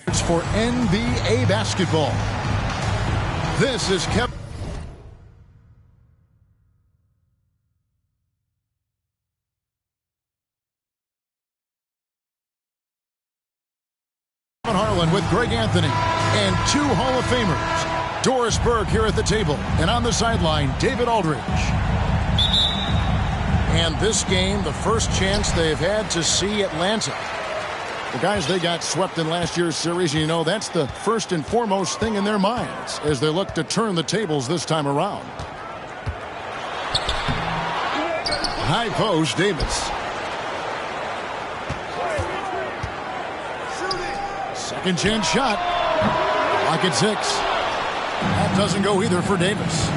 For NBA basketball. This is Kevin Harlan with Greg Anthony and two Hall of Famers. Doris Burke here at the table, and on the sideline, David Aldridge. And this game, the first chance they've had to see Atlanta. The guys, they got swept in last year's series. You know, that's the first and foremost thing in their minds as they look to turn the tables this time around. High post, Davis. Second chance shot. Clock at 6. That doesn't go either for Davis.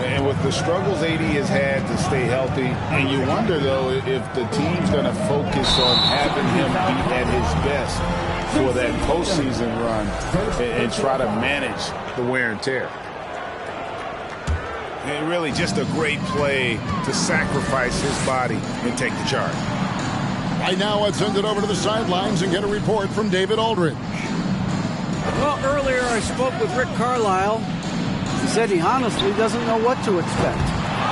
And with the struggles AD has had to stay healthy, and you wonder, though, if the team's going to focus on having him be at his best for that postseason run and try to manage the wear and tear. And really just a great play to sacrifice his body and take the charge. Right now, let's send it over to the sidelines and get a report from David Aldridge. Well, earlier I spoke with Rick Carlisle. He said he honestly doesn't know what to expect.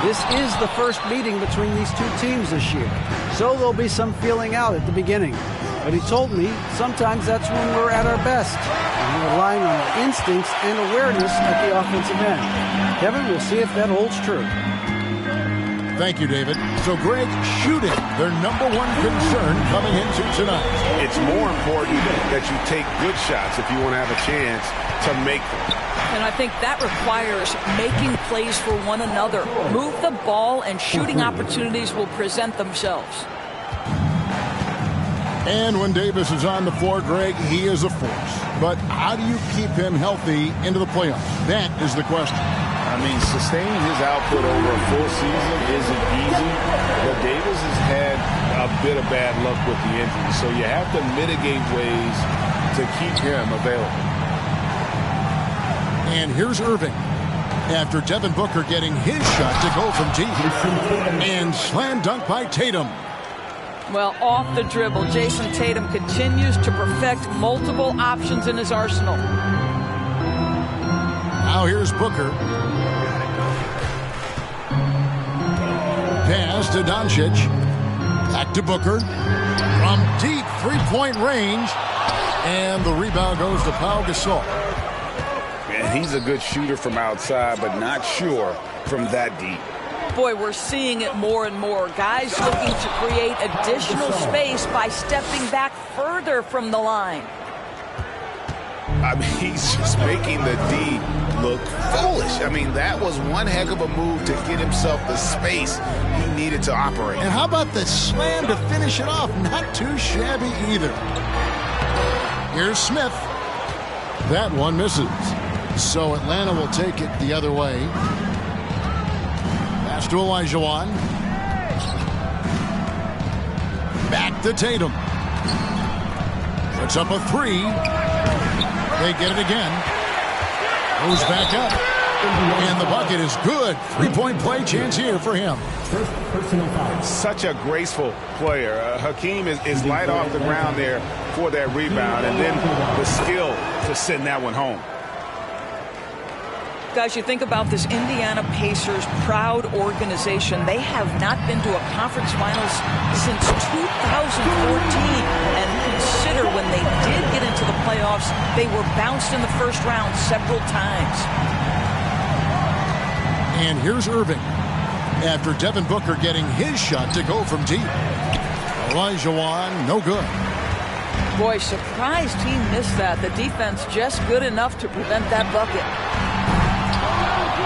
This is the first meeting between these two teams this year, so there'll be some feeling out at the beginning. But he told me sometimes that's when we're at our best, and we're relying on our instincts and awareness at the offensive end. Kevin, we'll see if that holds true. Thank you, David. So, Greg, shooting, their number one concern coming into tonight. It's more important that you take good shots if you want to have a chance to make them. And I think that requires making plays for one another. Move the ball and shooting opportunities will present themselves. And when Davis is on the floor, Greg, he is a force. But how do you keep him healthy into the playoffs? That is the question. I mean, sustaining his output over a full season isn't easy, but Davis has had a bit of bad luck with the injury, so you have to mitigate ways to keep him available. And here's Irving after Devin Booker getting his shot to go from deep. And slam dunk by Tatum. Well, off the dribble, Jason Tatum continues to perfect multiple options in his arsenal. Now here's Booker. Pass to Doncic. Back to Booker. From deep three-point range. And the rebound goes to Pau Gasol. And he's a good shooter from outside, but not sure from that deep. Boy, we're seeing it more and more. Guys looking to create additional space by stepping back further from the line. I mean, he's just making the D look foolish. I mean, that was one heck of a move to get himself the space he needed to operate. And how about the slam to finish it off? Not too shabby either. Here's Smith. That one misses. So Atlanta will take it the other way. Pass to Olajuwon. Back to Tatum. Puts up a three. They get it again. Goes back up. And the bucket is good. Three-point play chance here for him. Such a graceful player. Hakeem is light off the ground there for that rebound. And then the skill to send that one home. Guys, you think about this Indiana Pacers proud organization. They have not been to a conference finals since 2014. And consider when they did get into the playoffs, they were bounced in the first round several times. And here's Irving after Devin Booker getting his shot to go from deep. Olajuwon, no good. Boy, surprised he missed that. The defense just good enough to prevent that bucket.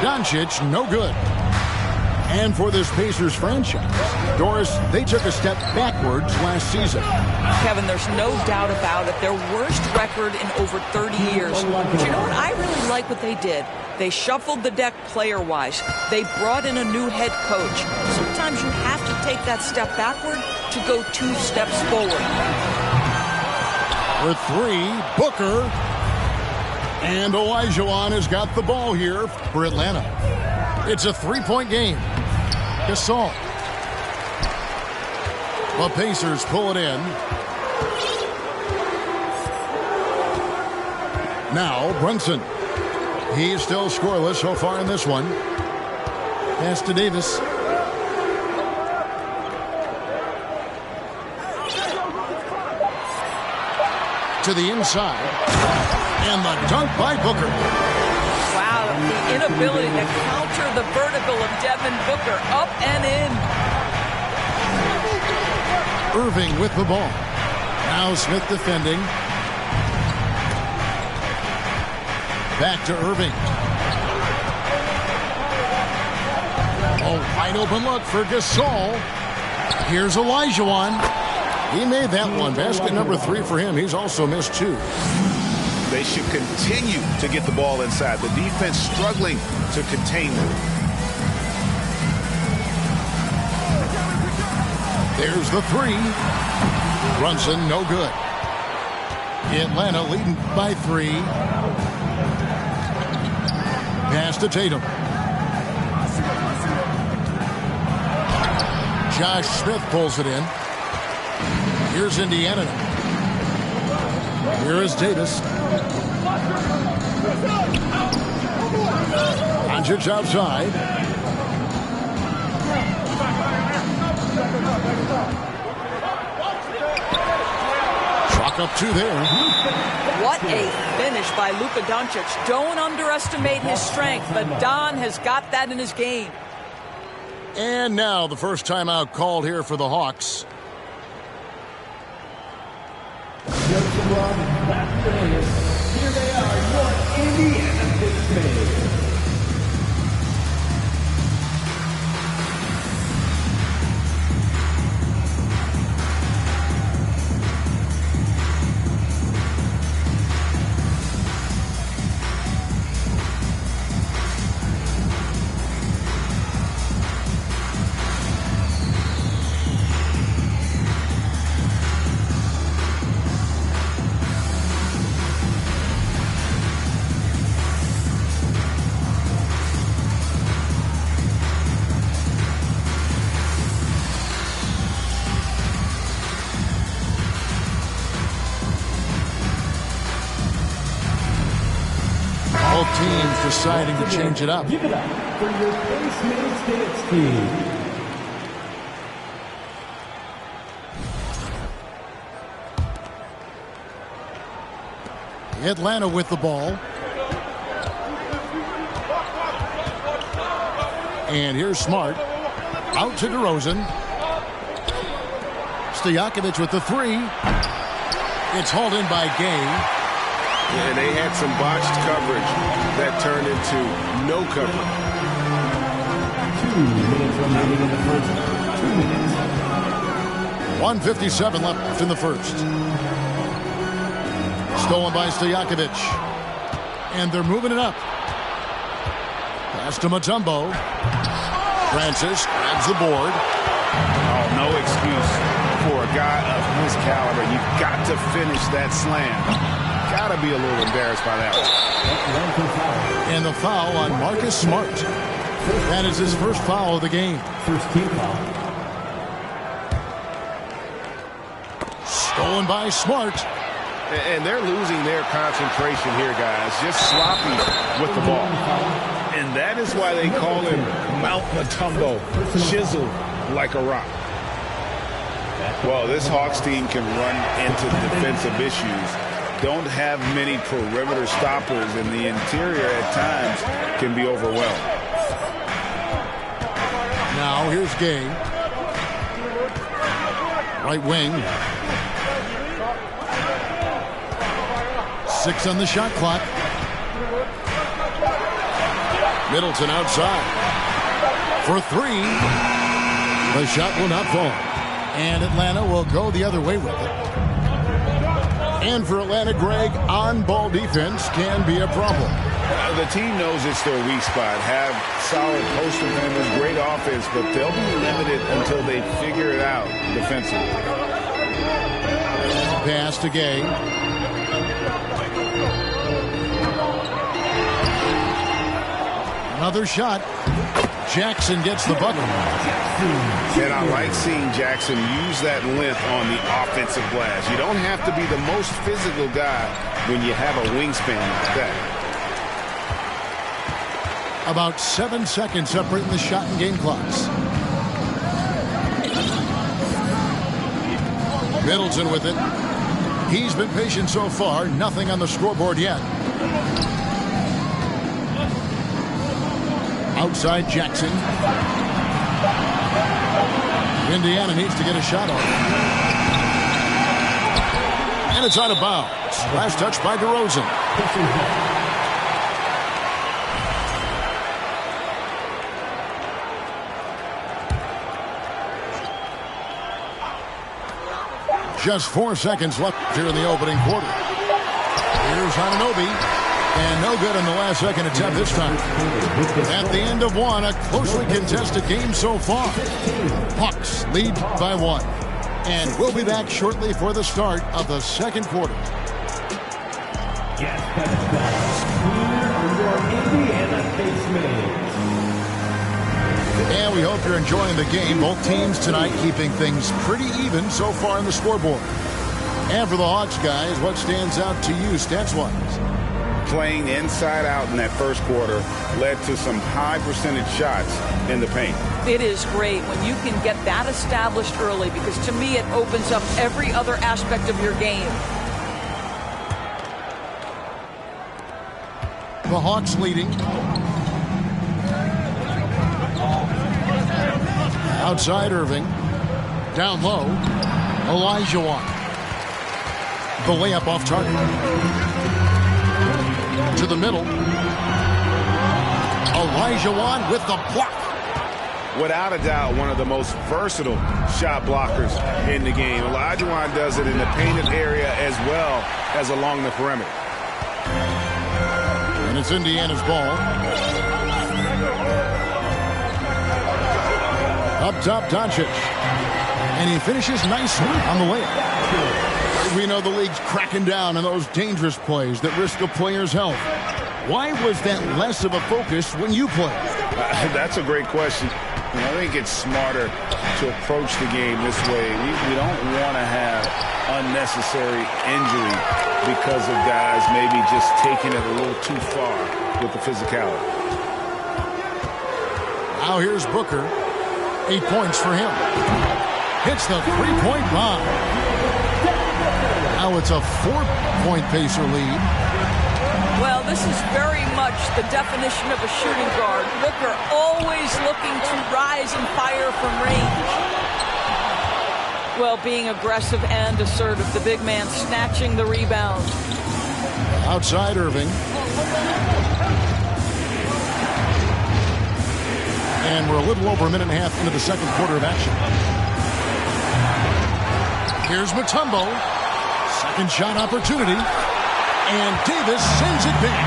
Doncic, no good. And for this Pacers franchise, Doris, they took a step backwards last season. Kevin, there's no doubt about it. Their worst record in over 30 years. But you know what? I really like what they did. They shuffled the deck player-wise. They brought in a new head coach. Sometimes you have to take that step backward to go 2 steps forward. For three, Booker. And Olajuwon has got the ball here for Atlanta. It's a 3-point game. Gasol. The Pacers pull it in. Now Brunson. He's still scoreless so far in this one. Pass to Davis. To the inside. And the dunk by Booker. Wow, the inability to counter the vertical of Devin Booker. Up and in. Irving with the ball. Now Smith defending. Back to Irving. A wide open look for Gasol. Here's Olajuwon. He made that one. Basket number 3 for him. He's also missed 2. They should continue to get the ball inside. The defense struggling to contain them. There's the 3. Brunson, no good. Atlanta leading by 3. Pass to Tatum. Josh Smith pulls it in. Here's Indiana. Here is Davis. Doncic outside. Chalk up 2 there. What a finish by Luka Doncic. Don't underestimate his strength, but Don has got that in his game. And now the first timeout called here for the Hawks. Here they are, your Indiana Pacers. Teams deciding to change it up. Give it up for your base minutes dance team. Atlanta with the ball. And here's Smart. Out to DeRozan. Stojakovic with the 3. It's hauled in by Gay. And they had some botched coverage that turned into no coverage. 2 minutes remaining in the first. 2 minutes. 1:57 left in the first. Stolen by Stojakovic. And they're moving it up. Pass to Mutombo. Francis grabs the board. Oh, no excuse for a guy of his caliber. You've got to finish that slam. Gotta be a little embarrassed by that one. And the foul on Marcus Smart. That is his first foul of the game. First team foul. Stolen by Smart. And they're losing their concentration here, guys. Just sloppy with the ball. And that is why they call him Mount Mutombo. Chisel like a rock. Well, this Hawks team can run into defensive issues. Don't have many perimeter stoppers, and the interior at times can be overwhelmed. Now here's Gay. Right wing. 6 on the shot clock. Middleton outside. For 3. The shot will not fall. And Atlanta will go the other way with it. And for Atlanta, Greg, on-ball defense can be a problem. The team knows it's their weak spot. Have solid post defenders, great offense, but they'll be limited until they figure it out defensively. Pass to Gay. Another shot. Jackson gets the bucket. And I like seeing Jackson use that length on the offensive glass. You don't have to be the most physical guy when you have a wingspan like that. About 7 seconds separating the shot and game clocks. Middleton with it. He's been patient so far. Nothing on the scoreboard yet. Outside Jackson. Indiana needs to get a shot off. And it's out of bounds. Last touch by DeRozan. Just 4 seconds left here in the opening quarter. Here's Anunoby. And no good in the last second attempt this time. At the end of one, a closely contested game so far. Hawks lead by 1. And we'll be back shortly for the start of the second quarter. And we hope you're enjoying the game. Both teams tonight keeping things pretty even so far in the scoreboard. And for the Hawks, guys, what stands out to you stats-wise? Playing inside out in that first quarter led to some high percentage shots in the paint. It is great when you can get that established early, because to me it opens up every other aspect of your game. The Hawks leading. Outside Irving. Down low. Olajuwon. The layup off target. To the middle. Olajuwon with the block. Without a doubt, one of the most versatile shot blockers in the game. Olajuwon does it in the painted area as well as along the perimeter. And it's Indiana's ball. Up top, Doncic. And he finishes nicely on the layup. We know the league's cracking down on those dangerous plays that risk a player's health. Why was that less of a focus when you played? That's a great question. I think it's smarter to approach the game this way. We don't want to have unnecessary injury because of guys maybe just taking it a little too far with the physicality. Now here's Booker. 8 points for him. Hits the three-point bomb. Now it's a 4-point Pacer lead. Well, this is very much the definition of a shooting guard. Booker always looking to rise and fire from range. Well, being aggressive and assertive. The big man snatching the rebound. Outside Irving. And we're a little over a minute and a half into the second quarter of action. Here's Mutombo. Second shot opportunity. And Davis sends it back.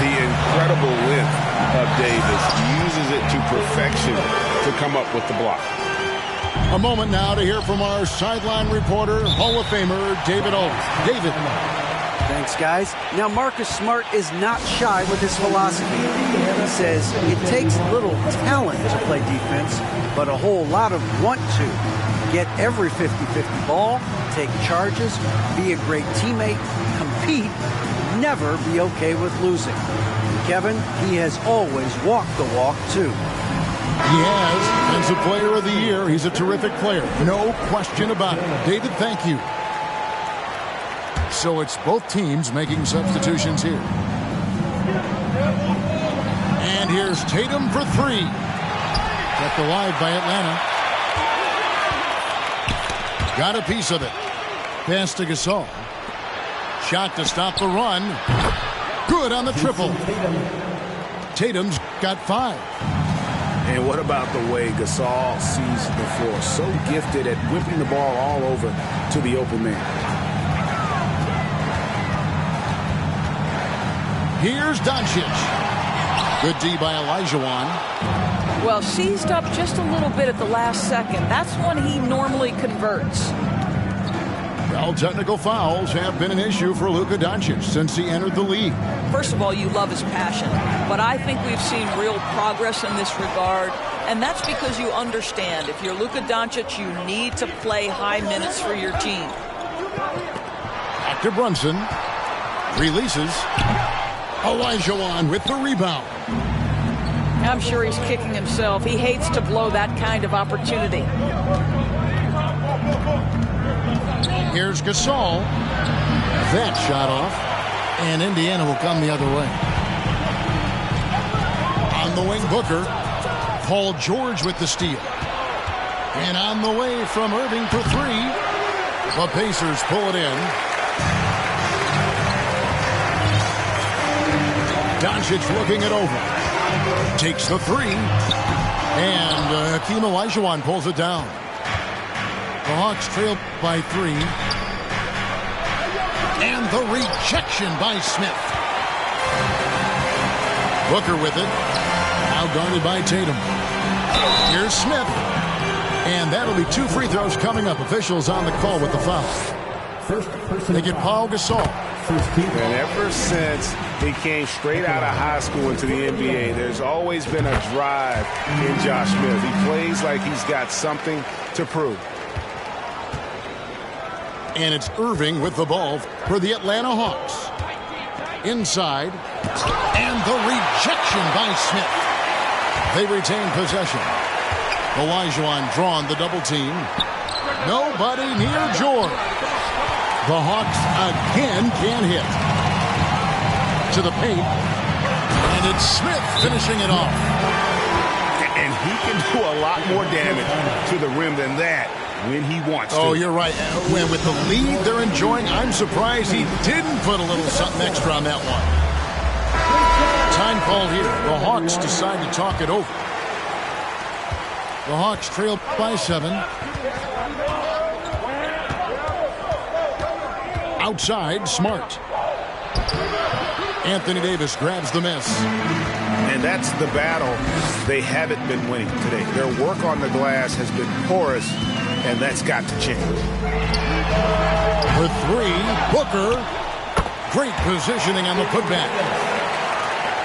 The incredible length of Davis uses it to perfection to come up with the block. A moment now to hear from our sideline reporter, Hall of Famer David Owens. David. Thanks, guys. Now, Marcus Smart is not shy with his philosophy. He says it takes little talent to play defense, but a whole lot of want to. Get every 50-50 ball, take charges, be a great teammate, compete, never be okay with losing. Kevin, he has always walked the walk, too. He has. Defensive Player of the Year. He's a terrific player. No question about it. David, thank you. So it's both teams making substitutions here. And here's Tatum for 3. Kept alive by Atlanta. Got a piece of it. Pass to Gasol. Shot to stop the run. Good on the triple. Tatum's got 5. And what about the way Gasol sees the floor? So gifted at whipping the ball all over to the open man. Here's Doncic. Good D by Olajuwon. Well, seized up just a little bit at the last second. That's when he normally converts. Well, technical fouls have been an issue for Luka Doncic since he entered the league. First of all, you love his passion, but I think we've seen real progress in this regard, and that's because you understand if you're Luka Doncic, you need to play high minutes for your team. Back to Brunson. Releases. Olajuwon with the rebound. I'm sure he's kicking himself. He hates to blow that kind of opportunity. Here's Gasol. That shot off. And Indiana will come the other way. On the wing, Booker. Paul George with the steal. And on the way from Irving for three. The Pacers pull it in. Doncic looking it over. Takes the three. And Hakeem Olajuwon pulls it down. The Hawks trail by three. And the rejection by Smith. Booker with it. Now guarded by Tatum. Here's Smith. And that'll be 2 free throws coming up. Officials on the call with the foul. They get Paul Gasol. And ever since he came straight out of high school into the NBA, there's always been a drive in Josh Smith. He plays like he's got something to prove. And it's Irving with the ball for the Atlanta Hawks. Inside. And the rejection by Smith. They retain possession. Olajuwon drawn the double team. Nobody near George. The Hawks again can't hit. To the paint. And it's Smith finishing it off. And he can do a lot more damage to the rim than that when he wants to. Oh, you're right. When with the lead they're enjoying, I'm surprised he didn't put a little something extra on that one. Time called here. The Hawks decide to talk it over. The Hawks trail by 7. Outside, Smart. Anthony Davis grabs the miss. And that's the battle they haven't been winning today. Their work on the glass has been porous, and that's got to change. For three, Booker. Great positioning on the putback.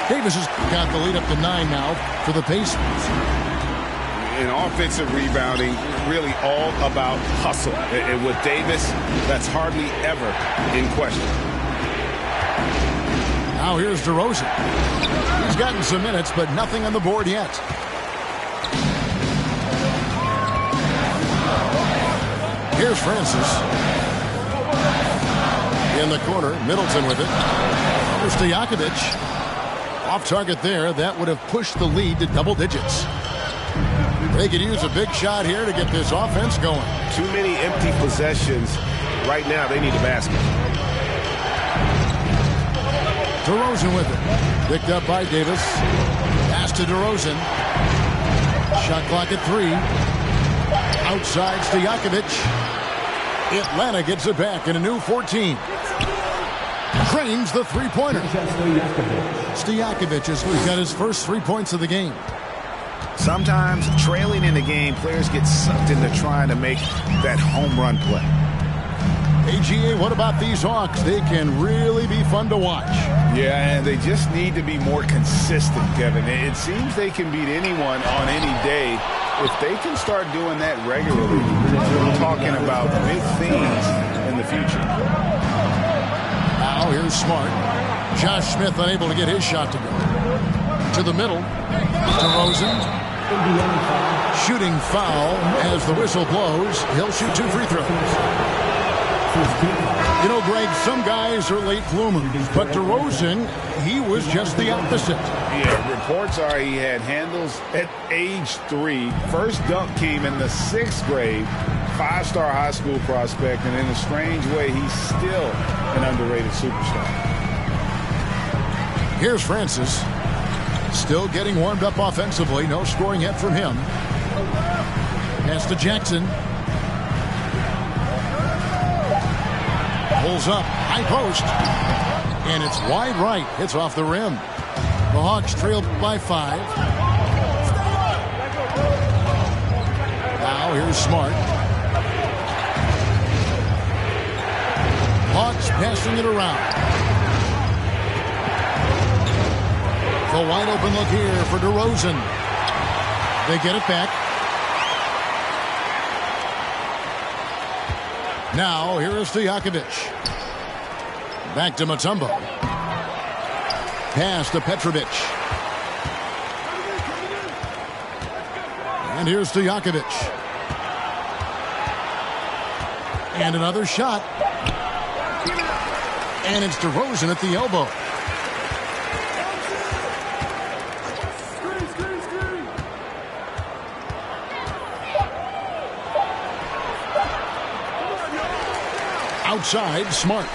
Davis has got the lead up to 9 now for the Pacers. In offensive rebounding, really all about hustle. And with Davis, that's hardly ever in question. Now here's DeRozan. He's gotten some minutes, but nothing on the board yet. Here's Francis. In the corner, Middleton with it. Here's Stojakovic. Off target there. That would have pushed the lead to double digits. They could use a big shot here to get this offense going. Too many empty possessions. Right now, they need a basket. DeRozan with it. Picked up by Davis. Pass to DeRozan. Shot clock at 3. Outside Stojakovic. Atlanta gets it back in a new 14. Trains the three-pointer. Stojakovic has got his first 3 points of the game. Sometimes trailing in the game, players get sucked into trying to make that home run play. AGA, what about these Hawks? They can really be fun to watch. Yeah, and they just need to be more consistent, Kevin. It seems they can beat anyone on any day. If they can start doing that regularly, we're talking about big things in the future. Now here's Smart. Josh Smith unable to get his shot to go. To the middle. DeRozan. Shooting foul as the whistle blows. He'll shoot 2 free throws. You know, Greg, some guys are late bloomers, but DeRozan, he was just the opposite. Yeah, reports are he had handles at age 3. First dunk came in the 6th grade. 5-star high school prospect, and in a strange way, he's still an underrated superstar. Here's Francis. Still getting warmed up offensively. No scoring yet from him. Pass to Jackson. Pulls up. High post. And it's wide right. Hits off the rim. The Hawks trail by 5. Now here's Smart. passing it around. The wide open look here for DeRozan. They get it back. Now, here is Stojakovic. Back to Mutombo. Pass to Petrovic. And here's Stojakovic. And another shot. And it's DeRozan at the elbow. Outside, Smart.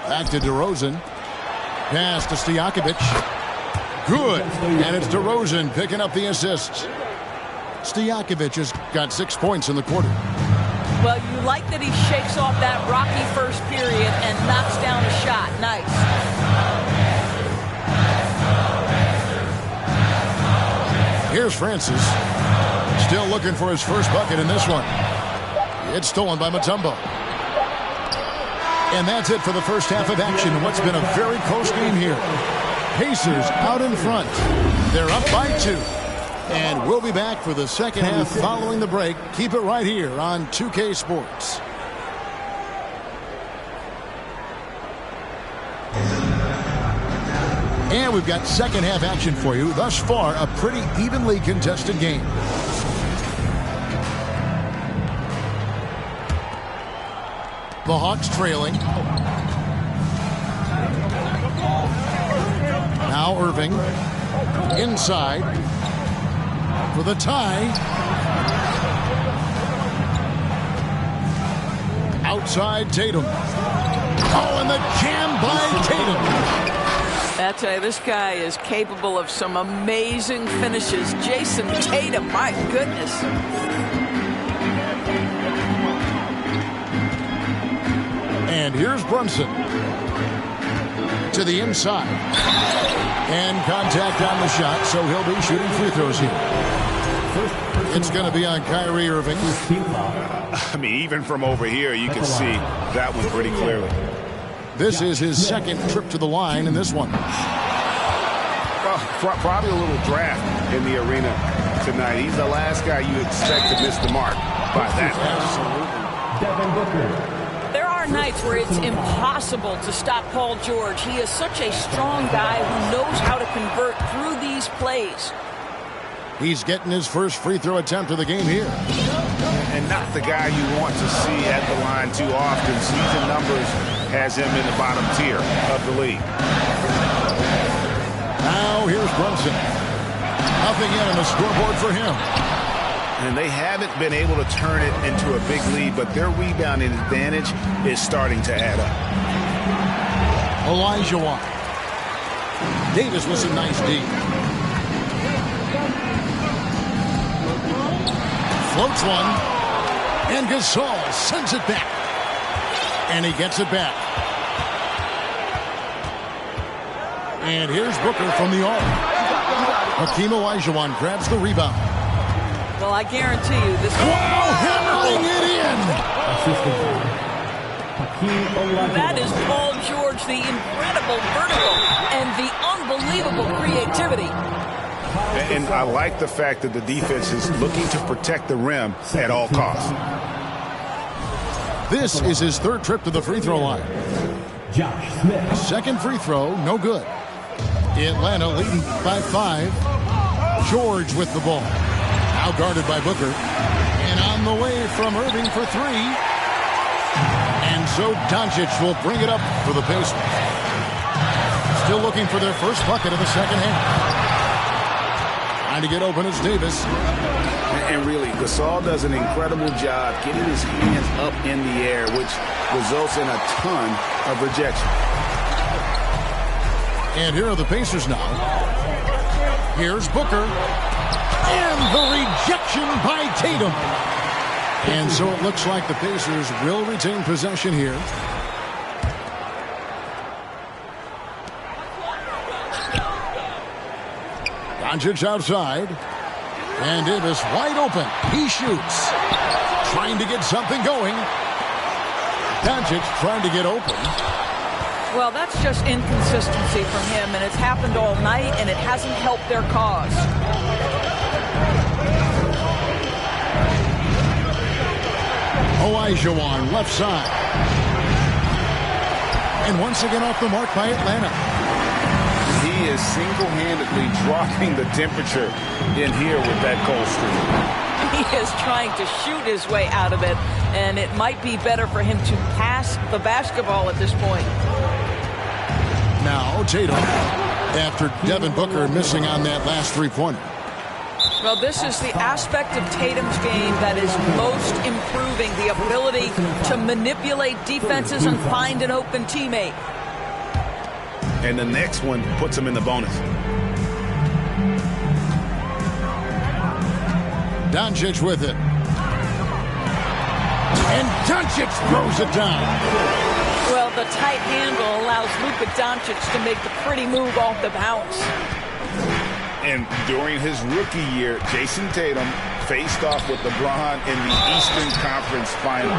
Back to DeRozan. Pass to Stojakovic. Good. And it's DeRozan picking up the assists. Stojakovic has got 6 points in the quarter. Well, you like that he shakes off that rocky first period and knocks down a shot. Nice. Here's Francis. Still looking for his first bucket in this one. It's stolen by Mutombo. And that's it for the first half of action in what's been a very close game here. Pacers out in front. They're up by 2. And we'll be back for the second half following the break. Keep it right here on 2K Sports. And we've got second half action for you. Thus far, a pretty evenly contested game. The Hawks trailing. Now Irving. Inside. For the tie. Outside Tatum. Oh, and the jam by Tatum. I tell you, this guy is capable of some amazing finishes. Jason Tatum, my goodness. And here's Brunson. To the inside. And contact on the shot, so he'll be shooting free throws here. It's going to be on Kyrie Irving. I mean, even from over here, you can see that one pretty clearly. This is his second trip to the line in this one. Probably a little draft in the arena tonight. He's the last guy you expect to miss the mark by that. Devin Booker. There are nights where it's impossible to stop Paul George. He is such a strong guy who knows how to convert through these plays. He's getting his first free throw attempt of the game here. And not the guy you want to see at the line too often. Season numbers has him in the bottom tier of the league. Now here's Brunson. Nothing in on the scoreboard for him. And they haven't been able to turn it into a big lead, but their rebounding advantage is starting to add up. Olajuwon. Davis with some nice D. Floats one. And Gasol sends it back. And he gets it back. And here's Booker from the arc. Hakeem Olajuwon grabs the rebound. Well, I guarantee you this. Wow, hammering it in. That is Paul George, the incredible vertical and the unbelievable creativity. And I like the fact that the defense is looking to protect the rim at all costs. This is his third trip to the free throw line. Josh Smith. Second free throw, no good. Atlanta leading by 5. George with the ball. Now guarded by Booker. And on the way from Irving for 3. And so Doncic will bring it up for the Pacers. Still looking for their first bucket of the second half. Trying to get open is Davis. And really, Gasol does an incredible job getting his hands up in the air, which results in a ton of rejection. And here are the Pacers now. Here's Booker. And the rejection by Tatum. And so it looks like the Pacers will retain possession here. Doncic outside. And Davis wide open. He shoots. Trying to get something going. Doncic trying to get open. Well, that's just inconsistency from him, and it's happened all night, and it hasn't helped their cause. Olajuwon, left side. And once again off the mark by Atlanta. He is single-handedly dropping the temperature in here with that cold streak. He is trying to shoot his way out of it, and it might be better for him to pass the basketball at this point. Now Tatum, after Devin Booker missing on that last three-pointer. Well, this is the aspect of Tatum's game that is most improving, the ability to manipulate defenses and find an open teammate. And the next one puts him in the bonus. Doncic with it. And Doncic throws it down. Well, the tight handle allows Luka Doncic to make the pretty move off the bounce. And during his rookie year, Jason Tatum faced off with LeBron in the Eastern Conference Finals.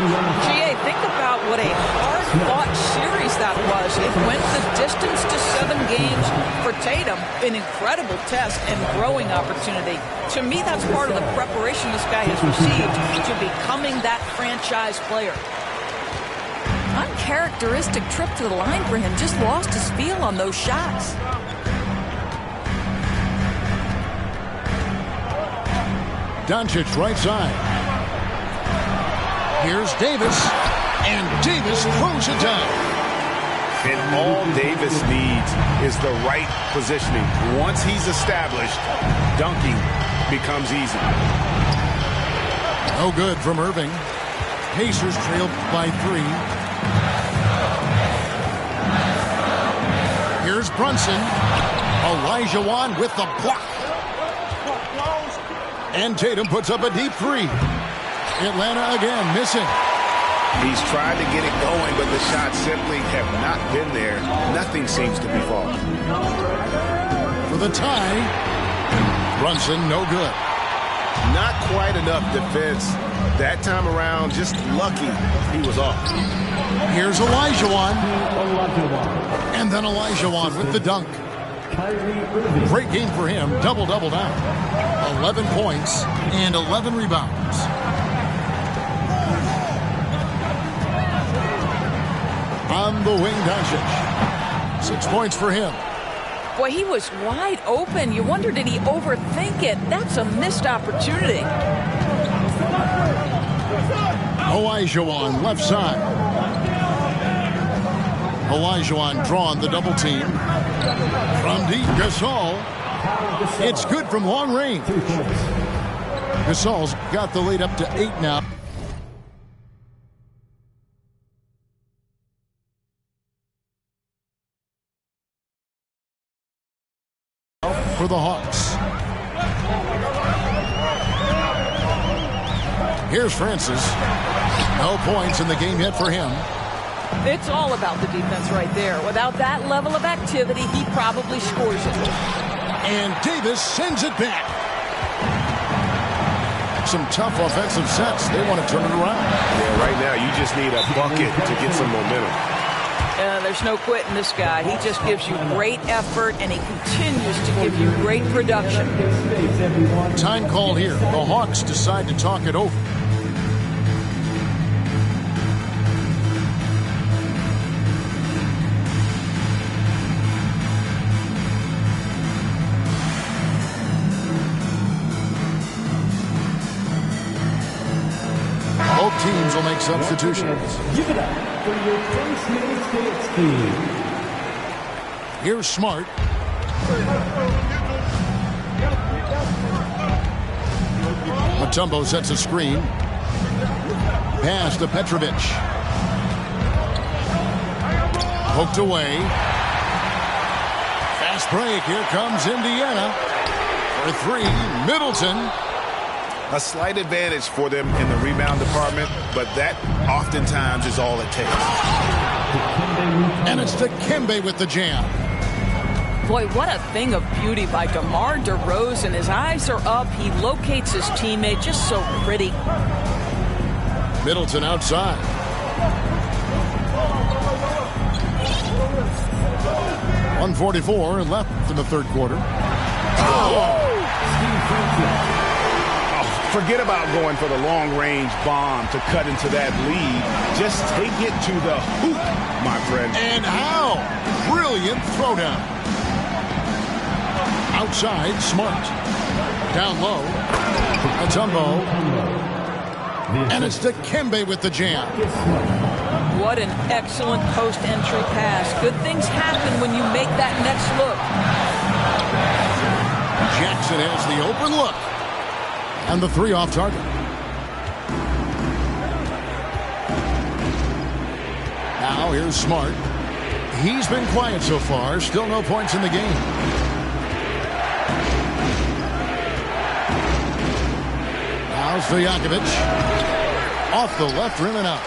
GA, think about what a hard-fought series that was. It went the distance to 7 games for Tatum, an incredible test and growing opportunity. To me, that's part of the preparation this guy has received to becoming that franchise player. Uncharacteristic trip to the line for him. Just lost his feel on those shots. Doncic right side. Here's Davis. And Davis throws it down. And all Davis needs is the right positioning. Once he's established, dunking becomes easy. No good from Irving. Pacers trailed by 3. Here's Brunson. Olajuwon with the block. And Tatum puts up a deep 3. Atlanta again missing. He's tried to get it going, but the shots simply have not been there. Nothing seems to be falling. For the tie, Brunson no good. Not quite enough defense. That time around, just lucky he was off. Here's Olajuwon. And then Olajuwon with the dunk. Great game for him. Double-double now. 11 points and 11 rebounds. On the wing, Doncic. 6 points for him. Boy, he was wide open. You wonder, did he overthink it? That's a missed opportunity. Olajuwon, left side. Olajuwon drawn the double team. From deep, Gasol. It's good from long range. Gasol's got the lead up to 8 now. For the Hawks. Here's Francis. No points in the game yet for him. It's all about the defense right there. Without that level of activity, he probably scores it. And Davis sends it back. Some tough offensive sets. They want to turn it around. Yeah, right now you just need a bucket to get some momentum. There's no quitting this guy. He just gives you great effort, and he continues to give you great production. Time call here. The Hawks decide to talk it over. Both teams will make substitutions. Give it up for your first United States team. Here's Smart. Mutombo sets a screen. Pass to Petrovic. Poked away. Fast break. Here comes Indiana. For 3, Middleton. A slight advantage for them in the rebound department, but that oftentimes is all it takes. And it's Dikembe with the jam. Boy, what a thing of beauty by DeMar DeRozan. His eyes are up. He locates his teammate. Just so pretty. Middleton outside. .144 left in the third quarter. Forget about going for the long-range bomb to cut into that lead. Just take it to the hoop, my friend. And how? Brilliant throwdown. Outside, Smart. Down low. Atumbo. And it's Dikembe with the jam. What an excellent post-entry pass. Good things happen when you make that next look. Jackson has the open look. And the three off target. Now here's Smart. He's been quiet so far. Still no points in the game. Now Stojakovic. Off the left rim and out.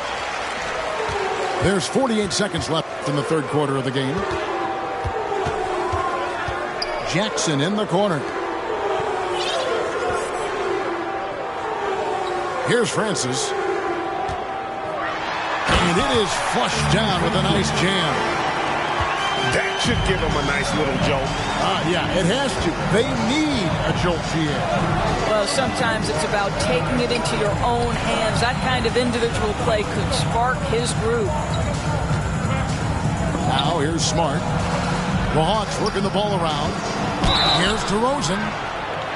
There's 48 seconds left in the third quarter of the game. Jackson in the corner. Here's Francis. And it is flushed down with a nice jam. That should give them a nice little jolt. Yeah, it has to. They need a jolt here. Well, sometimes it's about taking it into your own hands. That kind of individual play could spark his groove. Now here's Smart. The Hawks working the ball around. Here's DeRozan.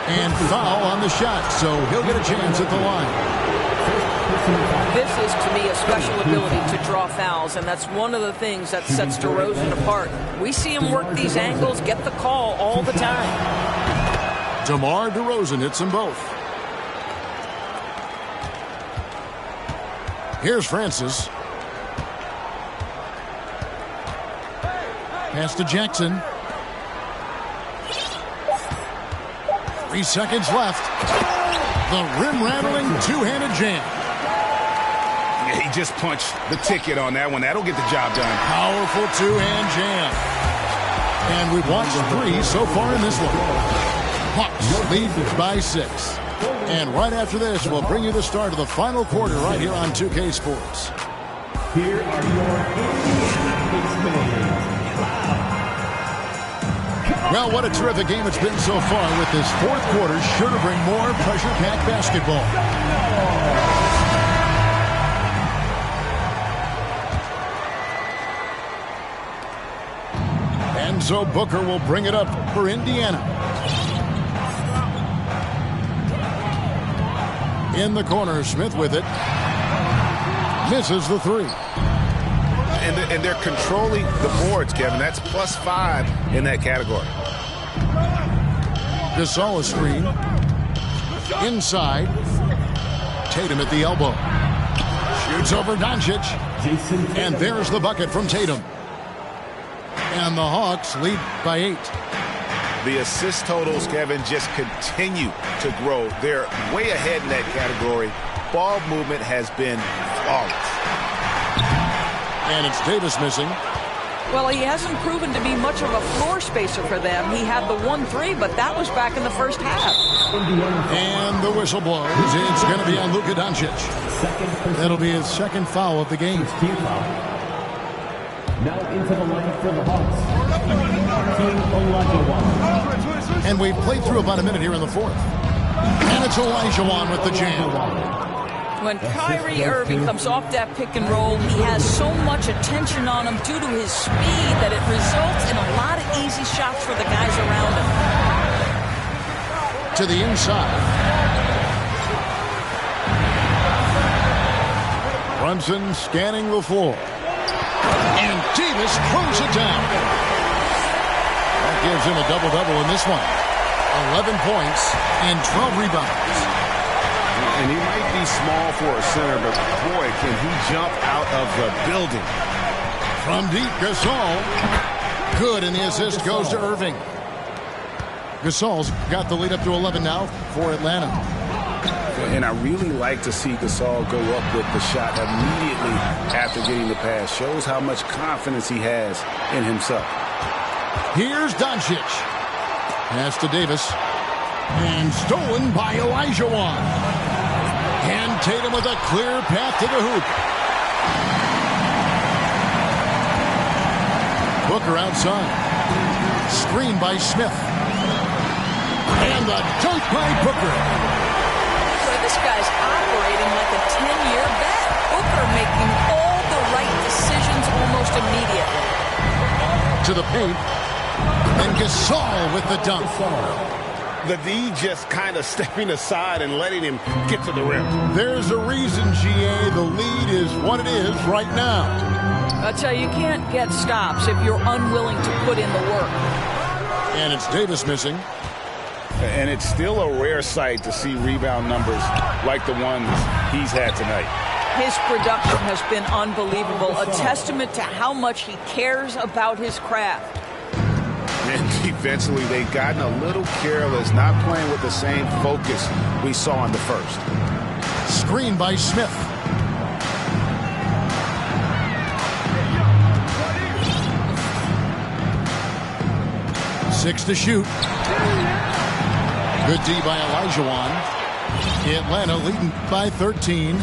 And foul on the shot, so he'll get a chance at the line. This is, to me, a special ability to draw fouls, and that's one of the things that sets DeRozan apart. We see him work these angles, get the call all the time. DeMar DeRozan hits them both. Here's Francis. Pass to Jackson. 3 seconds left. The rim-rattling two-handed jam. Yeah, he just punched the ticket on that one. That'll get the job done. Powerful two-hand jam. And we've watched 3 so far in this one. Hawks lead by 6. And right after this, we'll bring you the start of the final quarter right here on 2K Sports. Here are your Well, what a terrific game it's been so far, with this fourth quarter sure to bring more pressure-packed basketball. And so Booker will bring it up for Indiana. In the corner, Smith with it. Misses the three. And they're controlling the boards, Kevin. That's +5 in that category. Gasol screen. Inside. Tatum at the elbow. Shoots over Doncic. And there's the bucket from Tatum. And the Hawks lead by 8. The assist totals, Kevin, just continue to grow. They're way ahead in that category. Ball movement has been flawless. And it's Davis missing. Well, he hasn't proven to be much of a floor spacer for them. He had the 1-3, but that was back in the first half. And the whistle blows. It's going to be on Luka Doncic. That'll be his second foul of the game. Now into the line for the Hawks. Team Olajuwon. And we've played through about a minute here in the fourth. And it's Olajuwon with the jam. When Kyrie Irving comes off that pick and roll, he has so much attention on him due to his speed that it results in a lot of easy shots for the guys around him. To the inside. Brunson scanning the floor. And Davis throws it down. That gives him a double-double in this one. 11 points and 12 rebounds. And he might be small for a center, but boy, can he jump out of the building. From deep, Gasol. Good, and the assist goes to Irving. Gasol's got the lead up to 11 now for Atlanta. And I really like to see Gasol go up with the shot immediately after getting the pass. Shows how much confidence he has in himself. Here's Doncic. Pass to Davis. And stolen by Olajuwon. And Tatum with a clear path to the hoop. Booker outside. Screen by Smith. And the dunk by Booker. So this guy's operating like a 10-year vet. Booker making all the right decisions almost immediately. To the paint. And Gasol with the dunk. The D just kind of stepping aside and letting him get to the rim. There's a reason, GA, the lead is what it is right now. I tell you, you can't get stops if you're unwilling to put in the work. And it's Davis missing. And it's still a rare sight to see rebound numbers like the ones he's had tonight. His production has been unbelievable, a testament to how much he cares about his craft. And defensively, they've gotten a little careless, not playing with the same focus we saw in the first. Screen by Smith. Six to shoot. Good D by Olajuwon. Atlanta leading by 13.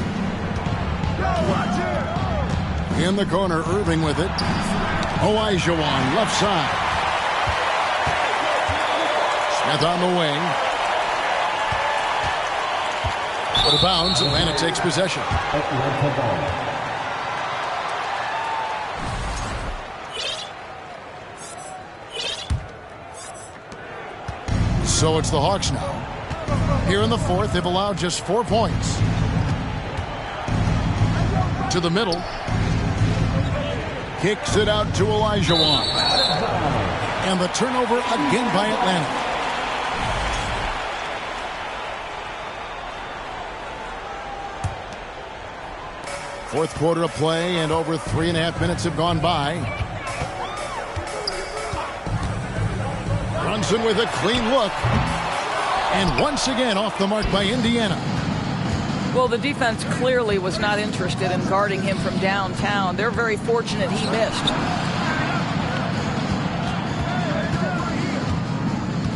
In the corner, Irving with it. Olajuwon, left side. Smith on the wing. Out of bounds, Atlanta takes possession. So it's the Hawks now. Here in the fourth, they've allowed just 4 points. To the middle. Kicks it out to Olajuwon. And the turnover again by Atlanta. Fourth quarter of play, and over 3.5 minutes have gone by. Brunson with a clean look. And once again off the mark by Indiana. Well, the defense clearly was not interested in guarding him from downtown. They're very fortunate he missed.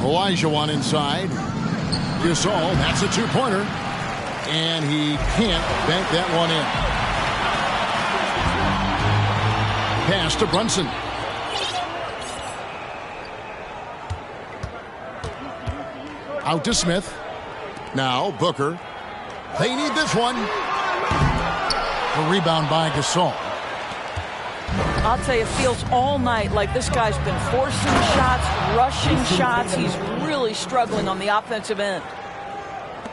Olajuwon inside. Gasol, that's a two-pointer. And he can't bank that one in. Pass to Brunson. Out to Smith. Now Booker. They need this one. A rebound by Gasol. I'll tell you, it feels all night like this guy's been forcing shots, rushing shots. He's really struggling on the offensive end.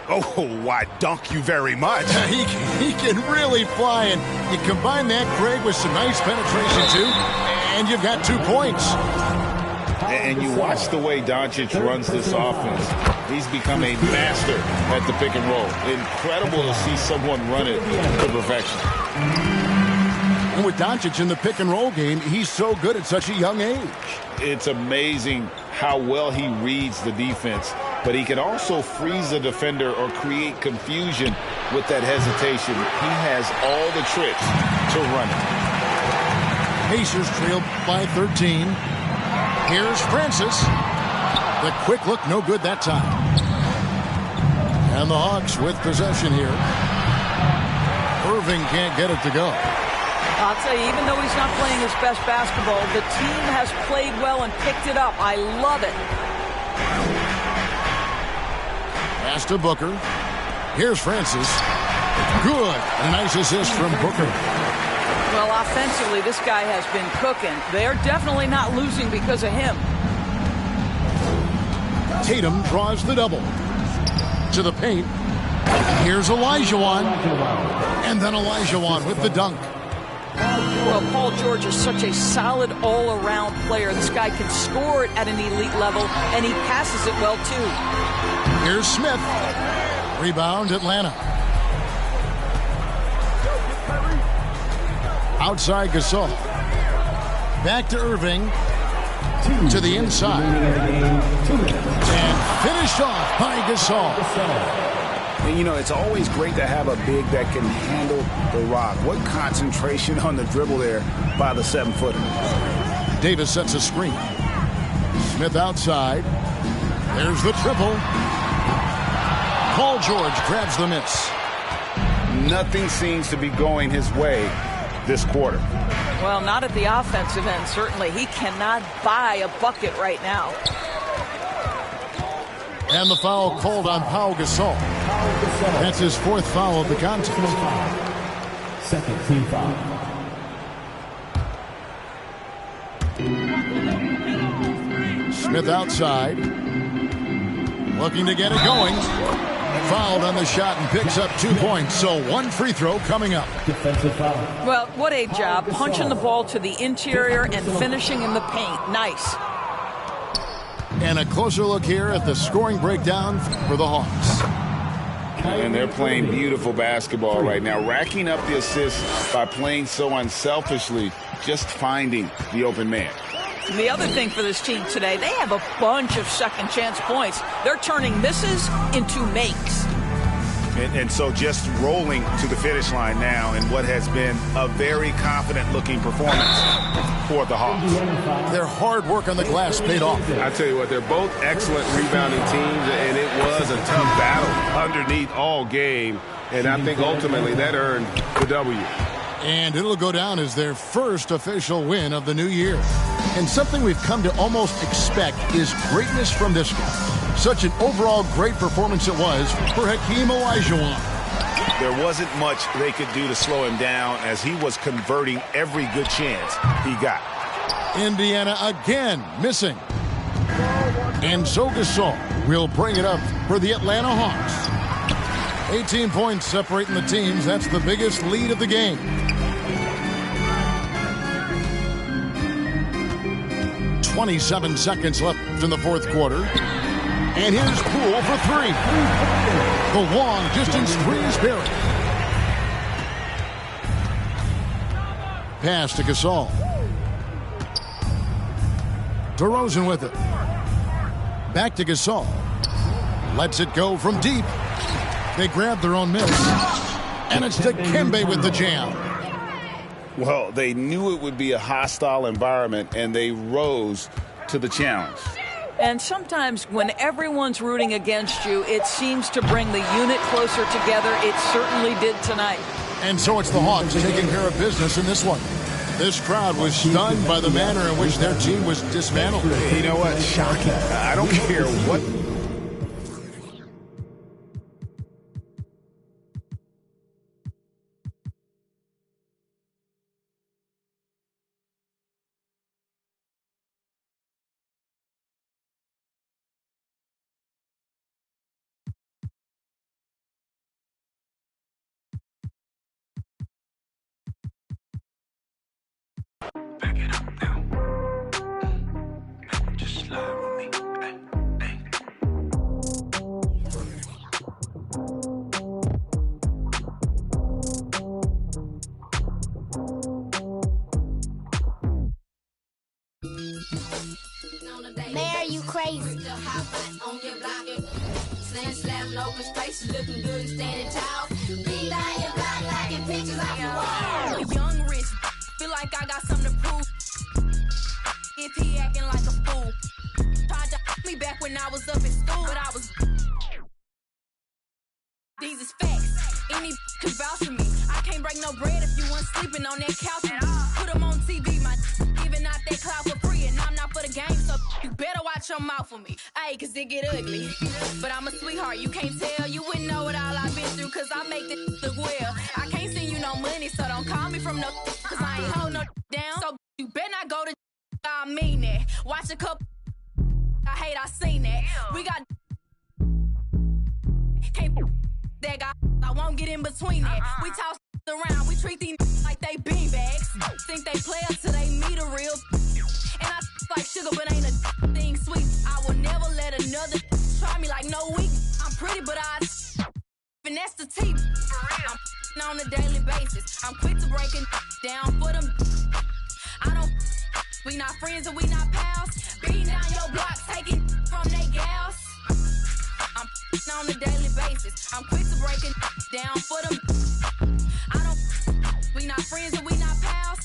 Oh, why, dunk you very much. He can really fly, and you combine that, Craig, with some nice penetration, too, and you've got 2 points. And you watch the way Doncic runs this offense. He's become a master at the pick and roll. Incredible to see someone run it to perfection. And with Doncic in the pick and roll game, he's so good at such a young age. It's amazing how well he reads the defense, but he can also freeze a defender or create confusion with that hesitation. He has all the tricks to run it. Pacers trailed by 13. Here's Francis. The quick look, no good that time. And the Hawks with possession here. Irving can't get it to go. I'll tell you, even though he's not playing his best basketball, the team has played well and picked it up. I love it. Pass to Booker. Here's Francis. Good. A nice assist from Booker. Well, offensively, this guy has been cooking. They're definitely not losing because of him. Tatum draws the double. To the paint. Here's Olajuwon. And then Olajuwon with the dunk. Well, Paul George is such a solid all-around player. This guy can score it at an elite level, and he passes it well, too. Here's Smith. Rebound, Atlanta. Outside Gasol. Back to Irving. To the inside. And finished off by Gasol. And, you know, it's always great to have a big that can handle the rock. What concentration on the dribble there by the 7-footer. Davis sets a screen. Smith outside. There's the triple. Paul George grabs the miss. Nothing seems to be going his way this quarter. Well, not at the offensive end, certainly. He cannot buy a bucket right now. And the foul called on Pau Gasol. That's his fourth foul of the contest. Second team foul. Smith outside. Looking to get it going. Fouled on the shot and picks up 2 points. So one free throw coming up. Defensive foul. Well, what a job. Punching the ball to the interior and finishing in the paint. Nice. And a closer look here at the scoring breakdown for the Hawks. And they're playing beautiful basketball right now, racking up the assists by playing so unselfishly, just finding the open man. And the other thing for this team today, they have a bunch of second chance points. They're turning misses into makes. And so just rolling to the finish line now in what has been a very confident-looking performance for the Hawks. Their hard work on the glass paid off. I tell you what, they're both excellent rebounding teams, and it was a tough battle underneath all game. And I think ultimately that earned the W. And it'll go down as their first official win of the new year. And something we've come to almost expect is greatness from this guy. Such an overall great performance it was for Hakeem Olajuwon. There wasn't much they could do to slow him down as he was converting every good chance he got. Indiana again missing. And so Gasol will bring it up for the Atlanta Hawks. 18 points separating the teams. That's the biggest lead of the game. 27 seconds left in the fourth quarter. And here's Poole for three. The long distance three is buried. Pass to Gasol. DeRozan with it. Back to Gasol. Lets it go from deep. They grab their own miss. And it's Dikembe with the jam. Well, they knew it would be a hostile environment, and they rose to the challenge. And sometimes when everyone's rooting against you, it seems to bring the unit closer together. It certainly did tonight. And so it's the Hawks taking care of business in this one. This crowd was stunned by the manner in which their team was dismantled. You know what? Shocking. I don't care what. Back it up now. Just slide with me. Hey. Man, are you crazy? Slamming open spaces, looking good and standing tall. Be down your block, liking pictures off the wall. Young rich, feel like I got something to prove. If he acting like a fool, tried to me back when I was up in school, but I was. These is facts. Any can vouch for me. I can't break no bread if you weren't sleeping on that couch. Put them on TV, my giving out that clout for free, and I'm not for the game, so you better watch your mouth for me. Ayy, cause it get ugly. But I'm a sweetheart, you can't tell. You wouldn't know what all I've been through, cause I make this look well. I can't send you no money, so don't call me from no, cause I ain't hold no down. So you better not go to I mean that. Watch a couple. I hate I seen that. We got can't that guy. I won't get in between that. We toss around. We treat these like they beanbags. Think they play us till they meet a real. And I like sugar, but ain't a thing sweet. I will never let another try me like no weak. I'm pretty, but I finesse the teeth. I'm on a daily basis. I'm quick to break it down for them. I don't. We not friends and we not pals. Beating down your block, taking from they gals. I'm on a daily basis. I'm quick to break it down for them. I don't. We not friends and we not pals.